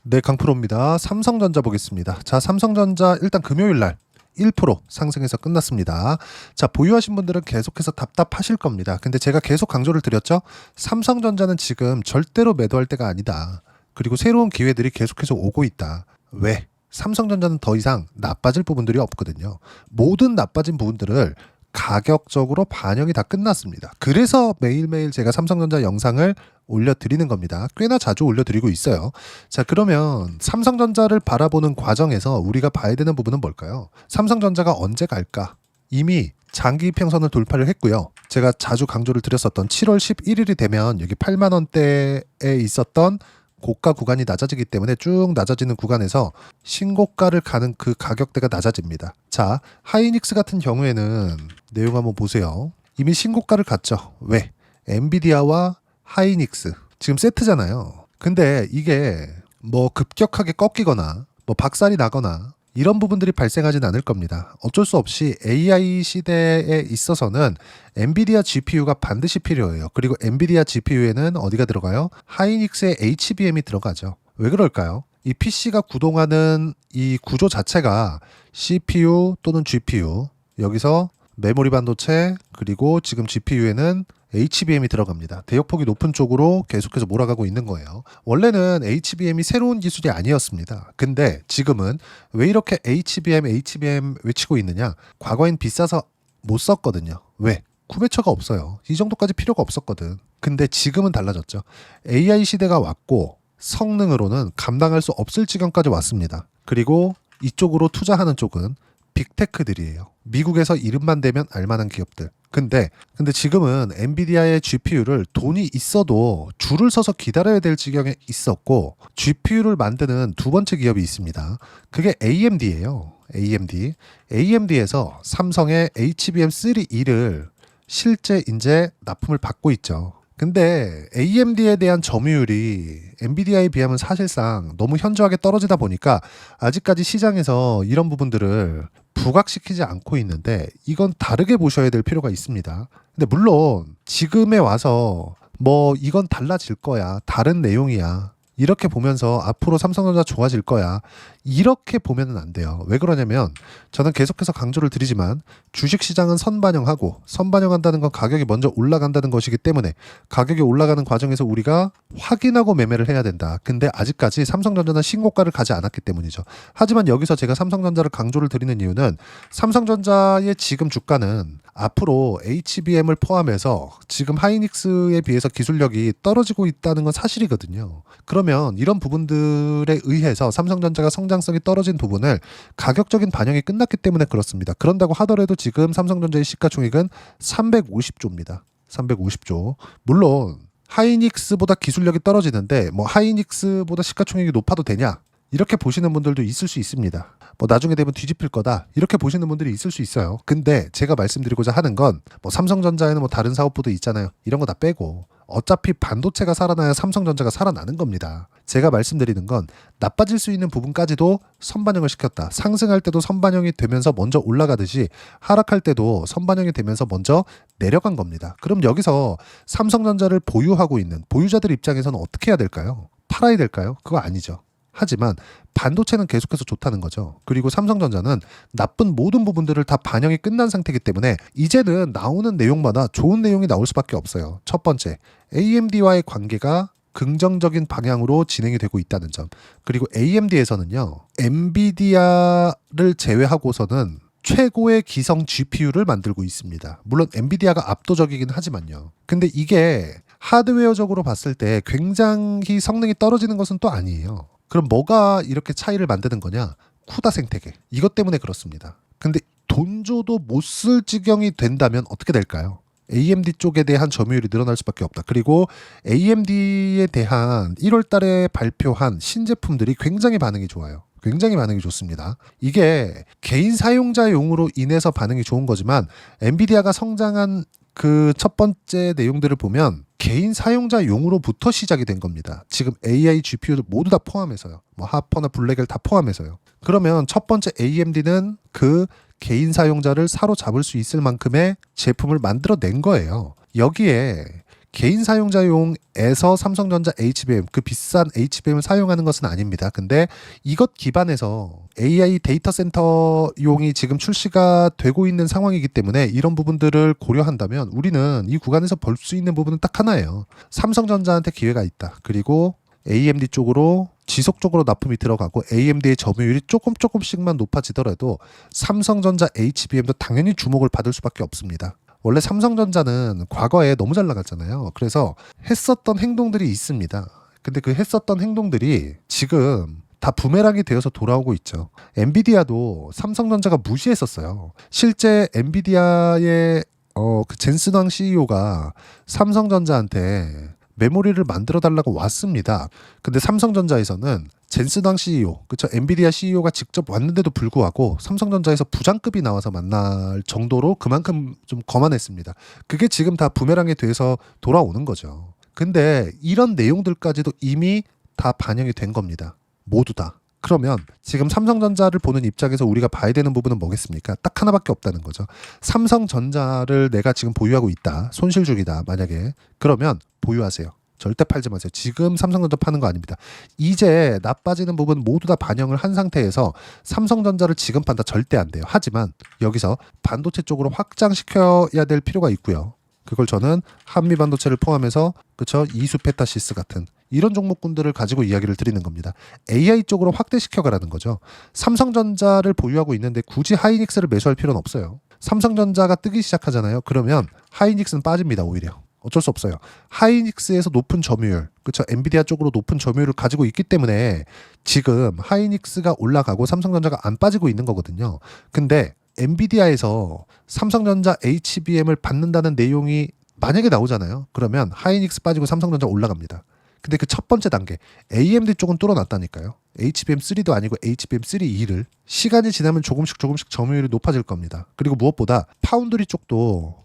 네, 강프로입니다. 삼성전자 보겠습니다. 자, 삼성전자 일단 금요일 날 1% 상승해서 끝났습니다. 자, 보유하신 분들은 계속해서 답답하실 겁니다. 근데 제가 계속 강조를 드렸죠. 삼성전자는 지금 절대로 매도할 때가 아니다. 그리고 새로운 기회들이 계속해서 오고 있다. 왜? 삼성전자는 더 이상 나빠질 부분들이 없거든요. 모든 나빠진 부분들을 가격적으로 반영이 다 끝났습니다. 그래서 매일매일 제가 삼성전자 영상을 올려드리는 겁니다. 꽤나 자주 올려드리고 있어요. 자, 그러면 삼성전자를 바라보는 과정에서 우리가 봐야 되는 부분은 뭘까요? 삼성전자가 언제 갈까? 이미 장기 이평선을 돌파를 했고요. 제가 자주 강조를 드렸었던 7월 11일이 되면 여기 8만 원대에 있었던 고가 구간이 낮아지기 때문에 쭉 낮아지는 구간에서 신고가를 가는 그 가격대가 낮아집니다. 자, 하이닉스 같은 경우에는 내용 한번 보세요. 이미 신고가를 갔죠. 왜? 엔비디아와 하이닉스 지금 세트잖아요. 근데 이게 뭐 급격하게 꺾이거나 뭐 박살이 나거나 이런 부분들이 발생하진 않을 겁니다. 어쩔 수 없이 AI 시대에 있어서는 엔비디아 GPU가 반드시 필요해요. 그리고 엔비디아 GPU에는 어디가 들어가요? 하이닉스의 HBM이 들어가죠. 왜 그럴까요? 이 PC가 구동하는 이 구조 자체가 CPU 또는 GPU, 여기서 메모리 반도체, 그리고 지금 GPU에는 HBM이 들어갑니다. 대역폭이 높은 쪽으로 계속해서 몰아가고 있는 거예요. 원래는 HBM이 새로운 기술이 아니었습니다. 근데 지금은 왜 이렇게 HBM 외치고 있느냐? 과거엔 비싸서 못 썼거든요. 왜? 구매처가 없어요. 이 정도까지 필요가 없었거든. 근데 지금은 달라졌죠. AI 시대가 왔고 성능으로는 감당할 수 없을 지경까지 왔습니다. 그리고 이쪽으로 투자하는 쪽은 빅테크들이에요. 미국에서 이름만 대면 알만한 기업들. 근데 지금은 엔비디아의 GPU를 돈이 있어도 줄을 서서 기다려야 될 지경에 있었고, GPU를 만드는 두 번째 기업이 있습니다. 그게 AMD예요. AMD에서 삼성의 HBM3E를 실제 이제 납품을 받고 있죠. 근데 AMD에 대한 점유율이 엔비디아에 비하면 사실상 너무 현저하게 떨어지다 보니까 아직까지 시장에서 이런 부분들을 부각시키지 않고 있는데, 이건 다르게 보셔야 될 필요가 있습니다. 근데 물론 지금에 와서 뭐 이건 달라질 거야, 다른 내용이야, 이렇게 보면서 앞으로 삼성전자 좋아질 거야, 이렇게 보면은 안 돼요. 왜 그러냐면 저는 계속해서 강조를 드리지만 주식시장은 선반영하고, 선반영한다는 건 가격이 먼저 올라간다는 것이기 때문에 가격이 올라가는 과정에서 우리가 확인하고 매매를 해야 된다. 근데 아직까지 삼성전자는 신고가를 가지 않았기 때문이죠. 하지만 여기서 제가 삼성전자를 강조를 드리는 이유는 삼성전자의 지금 주가는 앞으로 HBM을 포함해서 지금 하이닉스에 비해서 기술력이 떨어지고 있다는 건 사실이거든요. 그러면 이런 부분들에 의해서 삼성전자가 성장성이 떨어진 부분을 가격적인 반영이 끝났기 때문에 그렇습니다. 그런다고 하더라도 지금 삼성전자의 시가총액은 350조입니다. 350조. 물론 하이닉스보다 기술력이 떨어지는데 뭐 하이닉스보다 시가총액이 높아도 되냐? 이렇게 보시는 분들도 있을 수 있습니다. 뭐 나중에 되면 뒤집힐 거다, 이렇게 보시는 분들이 있을 수 있어요. 근데 제가 말씀드리고자 하는 건 뭐 삼성전자에는 뭐 다른 사업부도 있잖아요. 이런 거 다 빼고 어차피 반도체가 살아나야 삼성전자가 살아나는 겁니다. 제가 말씀드리는 건 나빠질 수 있는 부분까지도 선반영을 시켰다. 상승할 때도 선반영이 되면서 먼저 올라가듯이 하락할 때도 선반영이 되면서 먼저 내려간 겁니다. 그럼 여기서 삼성전자를 보유하고 있는 보유자들 입장에서는 어떻게 해야 될까요? 팔아야 될까요? 그거 아니죠. 하지만 반도체는 계속해서 좋다는 거죠. 그리고 삼성전자는 나쁜 모든 부분들을 다 반영이 끝난 상태이기 때문에 이제는 나오는 내용마다 좋은 내용이 나올 수밖에 없어요. 첫 번째, AMD와의 관계가 긍정적인 방향으로 진행이 되고 있다는 점. 그리고 AMD에서는요, 엔비디아를 제외하고서는 최고의 기성 GPU를 만들고 있습니다. 물론 엔비디아가 압도적이긴 하지만요. 근데 이게 하드웨어적으로 봤을 때 굉장히 성능이 떨어지는 것은 또 아니에요. 그럼 뭐가 이렇게 차이를 만드는 거냐? 쿠다 생태계. 이것 때문에 그렇습니다. 근데 돈 줘도 못 쓸 지경이 된다면 어떻게 될까요? AMD 쪽에 대한 점유율이 늘어날 수밖에 없다. 그리고 AMD에 대한 1월 달에 발표한 신제품들이 굉장히 반응이 좋아요. 굉장히 반응이 좋습니다. 이게 개인 사용자용으로 인해서 반응이 좋은 거지만 엔비디아가 성장한 그 첫 번째 내용들을 보면 개인 사용자용으로부터 시작이 된 겁니다. 지금 AI GPU를 모두 다 포함해서요. 뭐 하퍼나 블랙엘 다 포함해서요. 그러면 첫 번째 AMD는 그 개인 사용자를 사로잡을 수 있을 만큼의 제품을 만들어낸 거예요. 여기에 개인 사용자용에서 삼성전자 HBM, 그 비싼 HBM을 사용하는 것은 아닙니다. 근데 이것 기반에서 AI 데이터 센터용이 지금 출시가 되고 있는 상황이기 때문에 이런 부분들을 고려한다면 우리는 이 구간에서 볼 수 있는 부분은 딱 하나예요. 삼성전자한테 기회가 있다. 그리고 AMD 쪽으로 지속적으로 납품이 들어가고 AMD의 점유율이 조금씩만 높아지더라도 삼성전자 HBM도 당연히 주목을 받을 수밖에 없습니다. 원래 삼성전자는 과거에 너무 잘 나갔잖아요. 그래서 했었던 행동들이 있습니다. 근데 그 했었던 행동들이 지금 다 부메랑이 되어서 돌아오고 있죠. 엔비디아도 삼성전자가 무시했었어요. 실제 엔비디아의 그 젠슨왕 CEO가 삼성전자한테 메모리를 만들어 달라고 왔습니다. 근데 삼성전자에서는 젠슨왕 CEO, 그쵸? 엔비디아 CEO가 직접 왔는데도 불구하고 삼성전자에서 부장급이 나와서 만날 정도로 그만큼 좀 거만했습니다. 그게 지금 다 부메랑에 돼서 돌아오는 거죠. 근데 이런 내용들까지도 이미 다 반영이 된 겁니다. 모두 다. 그러면 지금 삼성전자를 보는 입장에서 우리가 봐야 되는 부분은 뭐겠습니까? 딱 하나밖에 없다는 거죠. 삼성전자를 내가 지금 보유하고 있다. 손실 중이다. 만약에. 그러면 보유하세요. 절대 팔지 마세요. 지금 삼성전자 파는 거 아닙니다. 이제 나빠지는 부분 모두 다 반영을 한 상태에서 삼성전자를 지금 판다 절대 안 돼요. 하지만 여기서 반도체 쪽으로 확장시켜야 될 필요가 있고요. 그걸 저는 한미반도체를 포함해서 그쵸 이수페타시스 같은 이런 종목군들을 가지고 이야기를 드리는 겁니다. AI 쪽으로 확대시켜가라는 거죠. 삼성전자를 보유하고 있는데 굳이 하이닉스를 매수할 필요는 없어요. 삼성전자가 뜨기 시작하잖아요. 그러면 하이닉스는 빠집니다. 오히려. 어쩔 수 없어요. 하이닉스에서 높은 점유율, 그렇죠? 엔비디아 쪽으로 높은 점유율을 가지고 있기 때문에 지금 하이닉스가 올라가고 삼성전자가 안 빠지고 있는 거거든요. 근데 엔비디아에서 삼성전자 HBM을 받는다는 내용이 만약에 나오잖아요. 그러면 하이닉스 빠지고 삼성전자 올라갑니다. 근데 그 첫 번째 단계 AMD 쪽은 뚫어놨다니까요. HBM3도 아니고 HBM3E를 시간이 지나면 조금씩 점유율이 높아질 겁니다. 그리고 무엇보다 파운드리 쪽도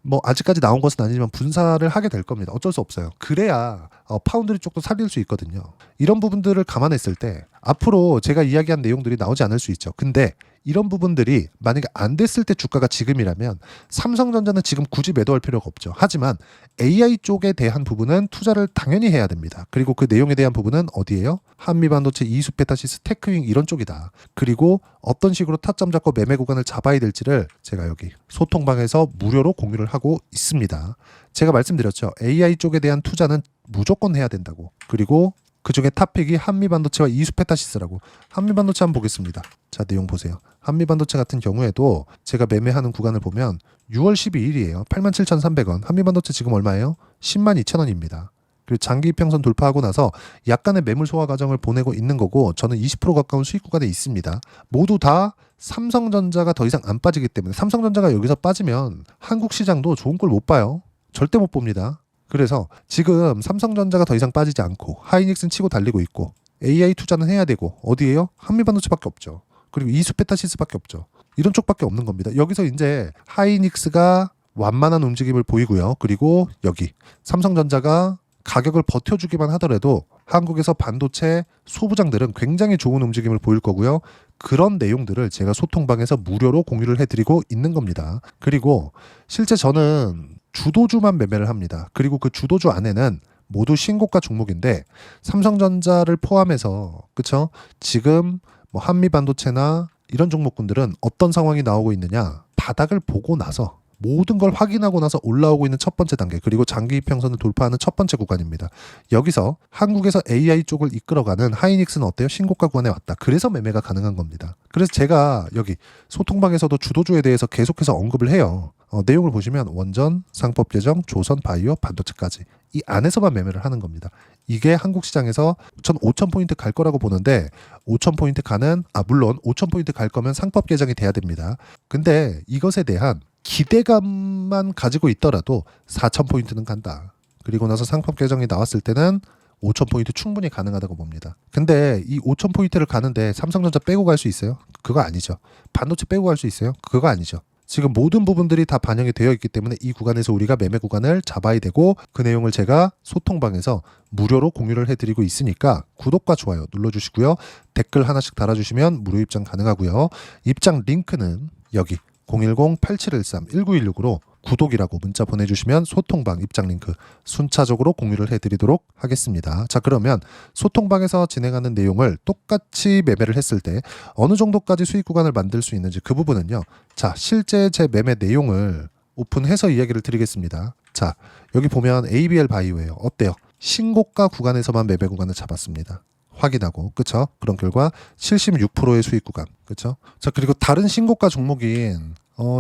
뭐 아직까지 나온 것은 아니지만 분사를 하게 될 겁니다. 어쩔 수 없어요. 그래야 파운드리 쪽도 살릴 수 있거든요. 이런 부분들을 감안했을 때 앞으로 제가 이야기한 내용들이 나오지 않을 수 있죠. 근데 이런 부분들이 만약에 안 됐을 때 주가가 지금이라면 삼성전자는 지금 굳이 매도할 필요가 없죠. 하지만 AI 쪽에 대한 부분은 투자를 당연히 해야 됩니다. 그리고 그 내용에 대한 부분은 어디예요? 한미반도체, 이수페타시스, 테크윙 이런 쪽이다. 그리고 어떤 식으로 타점 잡고 매매 구간을 잡아야 될지를 제가 여기 소통방에서 무료로 공유를 하고 있습니다. 제가 말씀드렸죠. AI 쪽에 대한 투자는 무조건 해야 된다고. 그리고 그중에 탑픽이 한미반도체와 이수페타시스라고. 한미반도체 한번 보겠습니다. 자, 내용 보세요. 한미반도체 같은 경우에도 제가 매매하는 구간을 보면 6월 12일이에요. 87,300원. 한미반도체 지금 얼마예요? 102,000원입니다. 그리고 장기 이평선 돌파하고 나서 약간의 매물 소화 과정을 보내고 있는 거고 저는 20% 가까운 수익 구간에 있습니다. 모두 다 삼성전자가 더 이상 안 빠지기 때문에 삼성전자가 여기서 빠지면 한국 시장도 좋은 걸 못 봐요. 절대 못 봅니다. 그래서 지금 삼성전자가 더 이상 빠지지 않고 하이닉스는 치고 달리고 있고 AI 투자는 해야 되고 어디에요? 한미반도체밖에 없죠. 그리고 이수페타시스밖에 없죠. 이런 쪽밖에 없는 겁니다. 여기서 이제 하이닉스가 완만한 움직임을 보이고요. 그리고 여기 삼성전자가 가격을 버텨주기만 하더라도 한국에서 반도체 소부장들은 굉장히 좋은 움직임을 보일 거고요. 그런 내용들을 제가 소통방에서 무료로 공유를 해드리고 있는 겁니다. 그리고 실제 저는 주도주만 매매를 합니다. 그리고 그 주도주 안에는 모두 신고가 종목인데 삼성전자를 포함해서 그쵸? 지금 뭐 한미반도체나 이런 종목군들은 어떤 상황이 나오고 있느냐 바닥을 보고 나서 모든 걸 확인하고 나서 올라오고 있는 첫 번째 단계 그리고 장기 이평선을 돌파하는 첫 번째 구간입니다. 여기서 한국에서 AI 쪽을 이끌어가는 하이닉스는 어때요? 신고가 구간에 왔다. 그래서 매매가 가능한 겁니다. 그래서 제가 여기 소통방에서도 주도주에 대해서 계속해서 언급을 해요. 내용을 보시면 원전, 상법재정, 조선, 바이오, 반도체까지 이 안에서만 매매를 하는 겁니다. 이게 한국 시장에서 전 5,000포인트 갈 거라고 보는데 5,000포인트 가는 물론 5,000포인트 갈 거면 상법 개정이 돼야 됩니다. 근데 이것에 대한 기대감만 가지고 있더라도 4,000포인트는 간다. 그리고 나서 상법 개정이 나왔을 때는 5,000포인트 충분히 가능하다고 봅니다. 근데 이 5,000포인트를 가는데 삼성전자 빼고 갈 수 있어요? 그거 아니죠. 반도체 빼고 갈 수 있어요? 그거 아니죠. 지금 모든 부분들이 다 반영이 되어 있기 때문에 이 구간에서 우리가 매매 구간을 잡아야 되고 그 내용을 제가 소통방에서 무료로 공유를 해드리고 있으니까 구독과 좋아요 눌러주시고요. 댓글 하나씩 달아주시면 무료 입장 가능하고요. 입장 링크는 여기 010-8713-1916으로 구독이라고 문자 보내주시면 소통방 입장 링크 순차적으로 공유를 해드리도록 하겠습니다. 자, 그러면 소통방에서 진행하는 내용을 똑같이 매매를 했을 때 어느 정도까지 수익 구간을 만들 수 있는지 그 부분은요. 자, 실제 제 매매 내용을 오픈해서 이야기를 드리겠습니다. 자, 여기 보면 ABL 바이오예요. 어때요? 신고가 구간에서만 매매 구간을 잡았습니다. 확인하고, 그쵸? 그런 결과 76%의 수익 구간, 그쵸? 자, 그리고 다른 신고가 종목인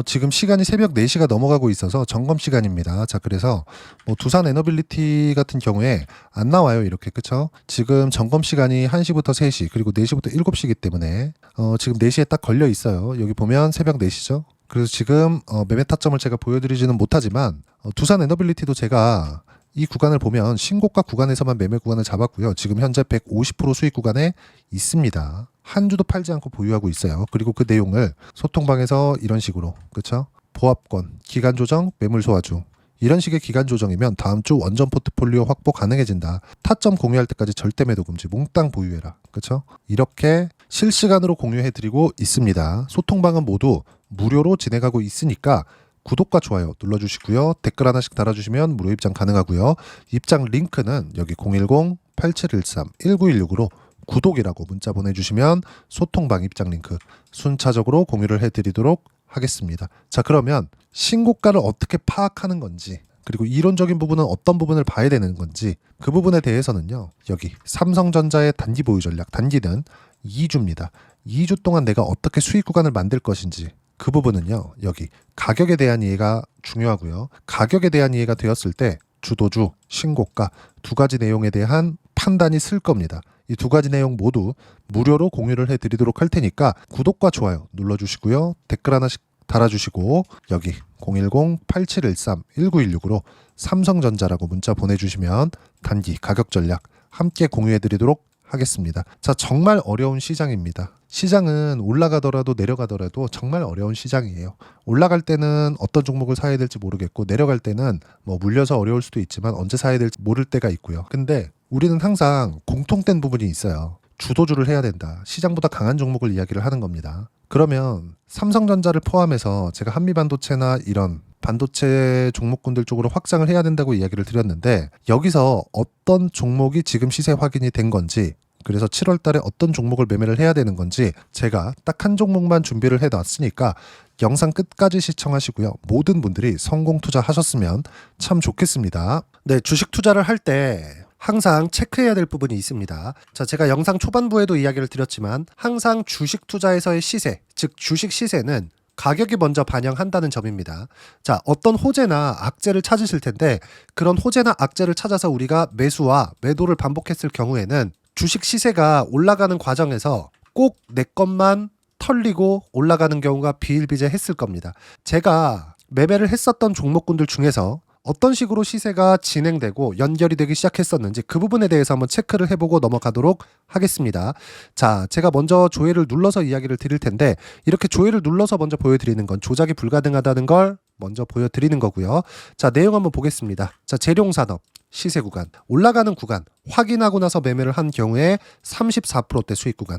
지금 시간이 새벽 4시가 넘어가고 있어서 점검 시간입니다. 자, 그래서 뭐 두산 에너빌리티 같은 경우에 안 나와요. 이렇게, 그쵸? 지금 점검 시간이 1시부터 3시, 그리고 4시부터 7시이기 때문에 지금 4시에 딱 걸려 있어요. 여기 보면 새벽 4시죠? 그래서 지금 매매 타점을 제가 보여드리지는 못하지만 두산 에너빌리티도 제가 이 구간을 보면 신고가 구간에서만 매매 구간을 잡았고요. 지금 현재 150% 수익 구간에 있습니다. 한 주도 팔지 않고 보유하고 있어요. 그리고 그 내용을 소통방에서 이런 식으로, 그렇죠? 보합권, 기간 조정, 매물 소화주. 이런 식의 기간 조정이면 다음 주 원전 포트폴리오 확보 가능해진다. 타점 공유할 때까지 절대 매도 금지, 몽땅 보유해라. 그렇죠? 이렇게 실시간으로 공유해드리고 있습니다. 소통방은 모두 무료로 진행하고 있으니까 구독과 좋아요 눌러주시고요. 댓글 하나씩 달아주시면 무료 입장 가능하고요. 입장 링크는 여기 010-8713-1916으로 구독이라고 문자 보내주시면 소통방 입장 링크 순차적으로 공유를 해드리도록 하겠습니다. 자, 그러면 신고가를 어떻게 파악하는 건지, 그리고 이론적인 부분은 어떤 부분을 봐야 되는 건지, 그 부분에 대해서는요. 여기 삼성전자의 단기 보유 전략, 단기는 2주입니다. 2주 동안 내가 어떻게 수익 구간을 만들 것인지, 그 부분은요. 여기 가격에 대한 이해가 중요하고요. 가격에 대한 이해가 되었을 때 주도주, 신고가 두 가지 내용에 대한 판단이 쓸 겁니다. 이 두 가지 내용 모두 무료로 공유를 해드리도록 할 테니까 구독과 좋아요 눌러주시고요. 댓글 하나씩 달아주시고 여기 010-8713-1916으로 삼성전자라고 문자 보내주시면 단기 가격 전략 함께 공유해드리도록 하겠습니다. 자, 정말 어려운 시장입니다. 시장은 올라가더라도 내려가더라도 정말 어려운 시장이에요. 올라갈 때는 어떤 종목을 사야 될지 모르겠고, 내려갈 때는 뭐 물려서 어려울 수도 있지만 언제 사야 될지 모를 때가 있고요. 근데 우리는 항상 공통된 부분이 있어요. 주도주를 해야 된다. 시장보다 강한 종목을 이야기를 하는 겁니다. 그러면 삼성전자를 포함해서 제가 한미반도체나 이런 반도체 종목군들 쪽으로 확장을 해야 된다고 이야기를 드렸는데, 여기서 어떤 종목이 지금 시세 확인이 된 건지, 그래서 7월 달에 어떤 종목을 매매를 해야 되는 건지 제가 딱 한 종목만 준비를 해놨으니까 영상 끝까지 시청하시고요. 모든 분들이 성공 투자하셨으면 참 좋겠습니다. 네, 주식 투자를 할 때 항상 체크해야 될 부분이 있습니다. 자, 제가 영상 초반부에도 이야기를 드렸지만 항상 주식 투자에서의 시세, 즉 주식 시세는 가격이 먼저 반영한다는 점입니다. 자, 어떤 호재나 악재를 찾으실 텐데, 그런 호재나 악재를 찾아서 우리가 매수와 매도를 반복했을 경우에는 주식 시세가 올라가는 과정에서 꼭 내 것만 털리고 올라가는 경우가 비일비재했을 겁니다. 제가 매매를 했었던 종목군들 중에서 어떤 식으로 시세가 진행되고 연결이 되기 시작했었는지 그 부분에 대해서 한번 체크를 해보고 넘어가도록 하겠습니다. 자, 제가 먼저 조회를 눌러서 이야기를 드릴 텐데, 이렇게 조회를 눌러서 먼저 보여드리는 건 조작이 불가능하다는 걸 먼저 보여드리는 거고요. 자, 내용 한번 보겠습니다. 자, 재룡산업 시세 구간, 올라가는 구간 확인하고 나서 매매를 한 경우에 34%대 수익 구간.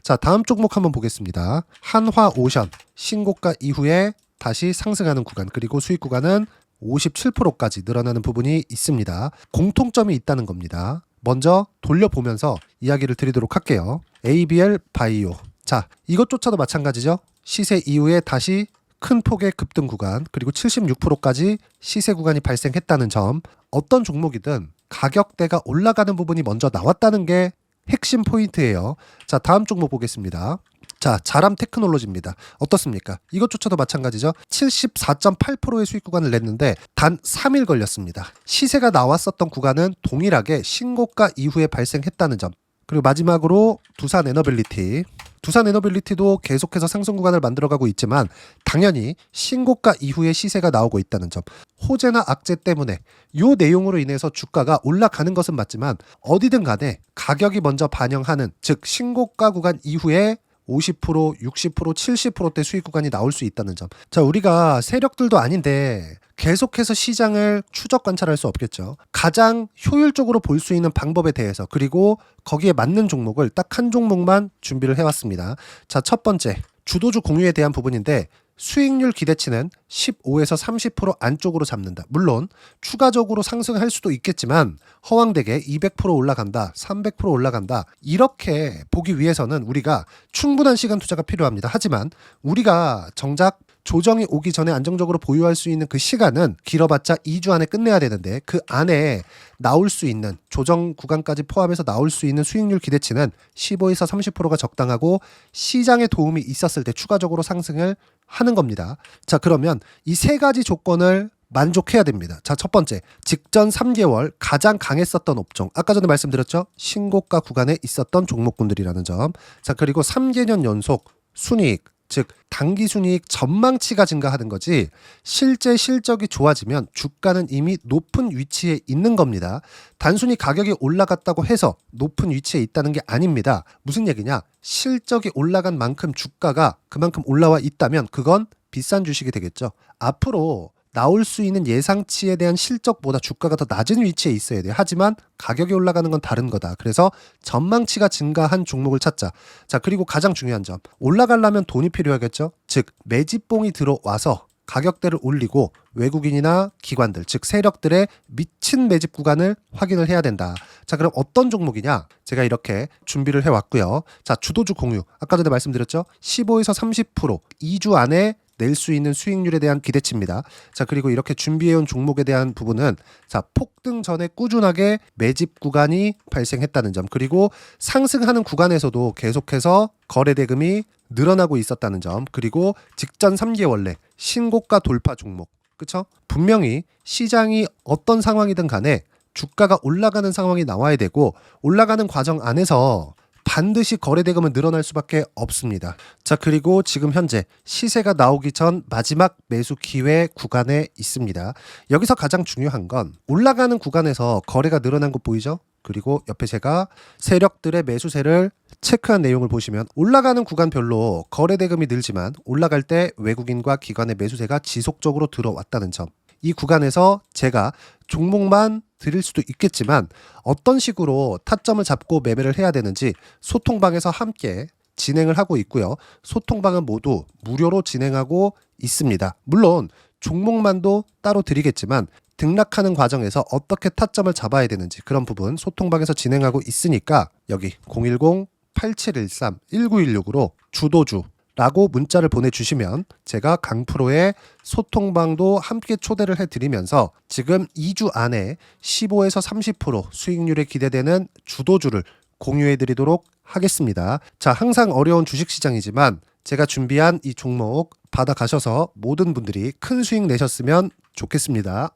자, 다음 종목 한번 보겠습니다. 한화오션 신고가 이후에 다시 상승하는 구간, 그리고 수익 구간은 57%까지 늘어나는 부분이 있습니다. 공통점이 있다는 겁니다. 먼저 돌려보면서 이야기를 드리도록 할게요. ABL 바이오. 자, 이것조차도 마찬가지죠. 시세 이후에 다시 큰 폭의 급등 구간, 그리고 76%까지 시세 구간이 발생했다는 점. 어떤 종목이든 가격대가 올라가는 부분이 먼저 나왔다는 게 핵심 포인트예요. 자, 다음 종목 보겠습니다. 자, 자람 테크놀로지입니다. 어떻습니까? 이것조차도 마찬가지죠. 74.8%의 수익 구간을 냈는데 단 3일 걸렸습니다. 시세가 나왔었던 구간은 동일하게 신고가 이후에 발생했다는 점. 그리고 마지막으로 두산 에너빌리티. 두산 에너빌리티도 계속해서 상승 구간을 만들어가고 있지만 당연히 신고가 이후에 시세가 나오고 있다는 점. 호재나 악재 때문에 이 내용으로 인해서 주가가 올라가는 것은 맞지만 어디든 간에 가격이 먼저 반영하는, 즉 신고가 구간 이후에 50%, 60%, 70%대 수익 구간이 나올 수 있다는 점. 자, 우리가 세력들도 아닌데 계속해서 시장을 추적 관찰할 수 없겠죠. 가장 효율적으로 볼 수 있는 방법에 대해서, 그리고 거기에 맞는 종목을 딱 한 종목만 준비를 해왔습니다. 자, 첫 번째 주도주 공유에 대한 부분인데, 수익률 기대치는 15에서 30% 안쪽으로 잡는다. 물론 추가적으로 상승할 수도 있겠지만 허황되게 200% 올라간다, 300% 올라간다 이렇게 보기 위해서는 우리가 충분한 시간 투자가 필요합니다. 하지만 우리가 정작 조정이 오기 전에 안정적으로 보유할 수 있는 그 시간은 길어봤자 2주 안에 끝내야 되는데 그 안에 나올 수 있는 조정 구간까지 포함해서 나올 수 있는 수익률 기대치는 15에서 30%가 적당하고 시장에 도움이 있었을 때 추가적으로 상승을 하는 겁니다. 자, 그러면 이 세 가지 조건을 만족해야 됩니다. 자, 첫 번째, 직전 3개월 가장 강했었던 업종. 아까 전에 말씀드렸죠? 신고가 구간에 있었던 종목군들이라는 점. 자, 그리고 3개년 연속 순이익, 즉 단기 순이익 전망치가 증가하는 거지 실제 실적이 좋아지면 주가는 이미 높은 위치에 있는 겁니다. 단순히 가격이 올라갔다고 해서 높은 위치에 있다는 게 아닙니다. 무슨 얘기냐? 실적이 올라간 만큼 주가가 그만큼 올라와 있다면 그건 비싼 주식이 되겠죠. 앞으로 나올 수 있는 예상치에 대한 실적보다 주가가 더 낮은 위치에 있어야 돼요. 하지만 가격이 올라가는 건 다른 거다. 그래서 전망치가 증가한 종목을 찾자. 자, 그리고 가장 중요한 점. 올라가려면 돈이 필요하겠죠. 즉 매집봉이 들어와서 가격대를 올리고 외국인이나 기관들, 즉 세력들의 미친 매집 구간을 확인을 해야 된다. 자, 그럼 어떤 종목이냐? 제가 이렇게 준비를 해왔고요. 자, 주도주 공유. 아까 전에 말씀드렸죠. 15에서 30% 2주 안에 낼 수 있는 수익률에 대한 기대치입니다. 자, 그리고 이렇게 준비해온 종목에 대한 부분은 자, 폭등 전에 꾸준하게 매집 구간이 발생했다는 점, 그리고 상승하는 구간에서도 계속해서 거래 대금이 늘어나고 있었다는 점, 그리고 직전 3개월 내 신고가 돌파 종목. 그쵸? 분명히 시장이 어떤 상황이든 간에 주가가 올라가는 상황이 나와야 되고 올라가는 과정 안에서 반드시 거래 대금은 늘어날 수밖에 없습니다. 자, 그리고 지금 현재 시세가 나오기 전 마지막 매수 기회 구간에 있습니다. 여기서 가장 중요한 건 올라가는 구간에서 거래가 늘어난 거 보이죠? 그리고 옆에 제가 세력들의 매수세를 체크한 내용을 보시면 올라가는 구간별로 거래 대금이 늘지만 올라갈 때 외국인과 기관의 매수세가 지속적으로 들어왔다는 점. 이 구간에서 제가 종목만 드릴 수도 있겠지만 어떤 식으로 타점을 잡고 매매를 해야 되는지 소통방에서 함께 진행을 하고 있고요. 소통방은 모두 무료로 진행하고 있습니다. 물론 종목만도 따로 드리겠지만 등락하는 과정에서 어떻게 타점을 잡아야 되는지 그런 부분 소통방에서 진행하고 있으니까 여기 010-8713-1916으로 주도주 라고 문자를 보내주시면 제가 강프로의 소통방도 함께 초대를 해드리면서 지금 2주 안에 15에서 30% 수익률에 기대되는 주도주를 공유해드리도록 하겠습니다. 자, 항상 어려운 주식시장이지만 제가 준비한 이 종목 받아가셔서 모든 분들이 큰 수익 내셨으면 좋겠습니다.